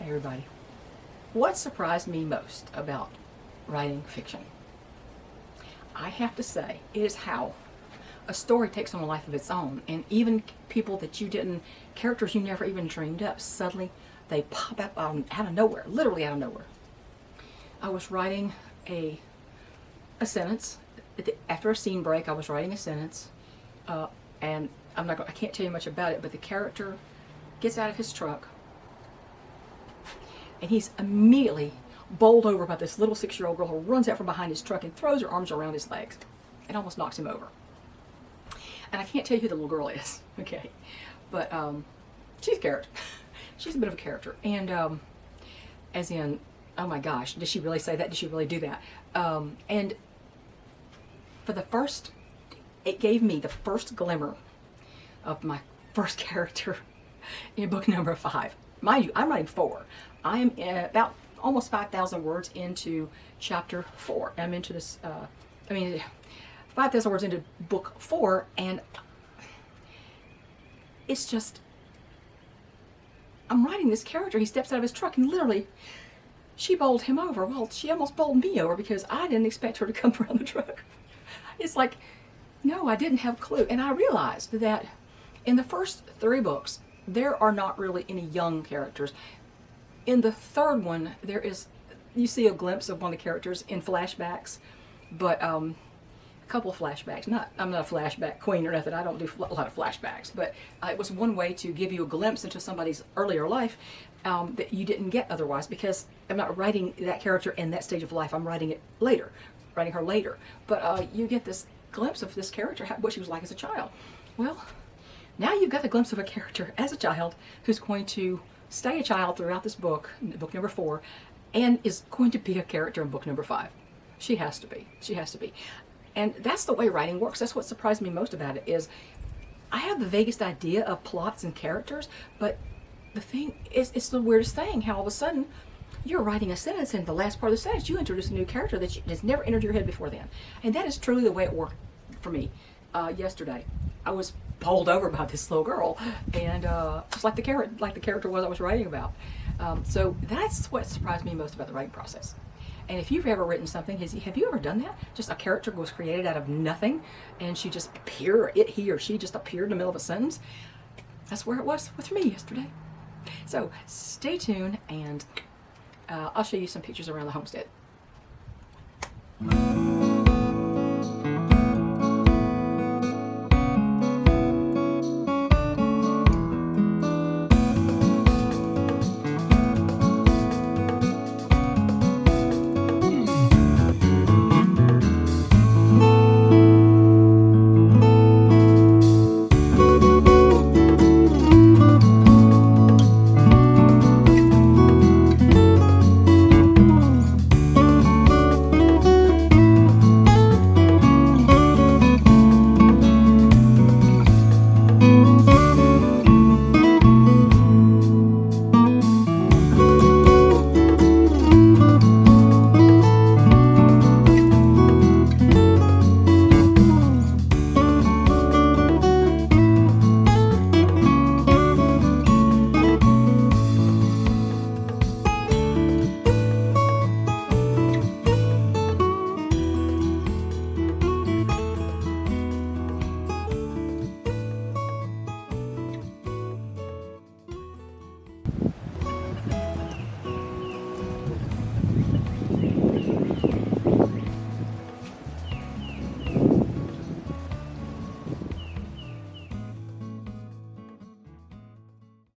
Hey everybody. What surprised me most about writing fiction? I have to say, is how a story takes on a life of its own, and even people that you didn't, characters you never even dreamed up, suddenly they pop up out of nowhere, literally out of nowhere. I was writing a sentence after a scene break. I was writing a sentence, and I can't tell you much about it, but the character gets out of his truck, and he's immediately bowled over by this little 6-year-old girl who runs out from behind his truck and throws her arms around his legs and almost knocks him over. And I can't tell you who the little girl is, okay? But she's a character. She's a bit of a character. And as in, oh my gosh, did she really say that? Did she really do that? And for the first, it gave me the first glimmer of my first character in book number 5. Mind you, I'm writing 4. I am about almost 5,000 words into chapter 4. I'm into this, 5,000 words into book 4, and it's just, I'm writing this character. He steps out of his truck and literally, she bowled him over. Well, she almost bowled me over because I didn't expect her to come around the truck. It's like, no, I didn't have a clue. And I realized that in the first 3 books, there are not really any young characters. In the 3rd one, you see a glimpse of one of the characters in flashbacks, but a couple of flashbacks. I'm not a flashback queen or nothing. I don't do a lot of flashbacks, but it was one way to give you a glimpse into somebody's earlier life that you didn't get otherwise, because I'm not writing that character in that stage of life. I'm writing her later. But you get this glimpse of this character, what she was like as a child. Well, now you've got a glimpse of a character as a child who's going to stay a child throughout this book, book number 4, and is going to be a character in book number 5. She has to be. She has to be. And that's the way writing works. That's what surprised me most about it, is I have the vaguest idea of plots and characters, but the thing is, it's the weirdest thing how all of a sudden you're writing a sentence, and the last part of the sentence you introduce a new character that has never entered your head before then. And that is truly the way it worked for me yesterday. I was bowled over by this little girl, and just like the character was I was writing about. So that's what surprised me most about the writing process. And if you've ever written something, have you ever done that? Just a character was created out of nothing, and she just appeared, he or she just appeared in the middle of a sentence. That's where it was with me yesterday. So stay tuned, and I'll show you some pictures around the homestead.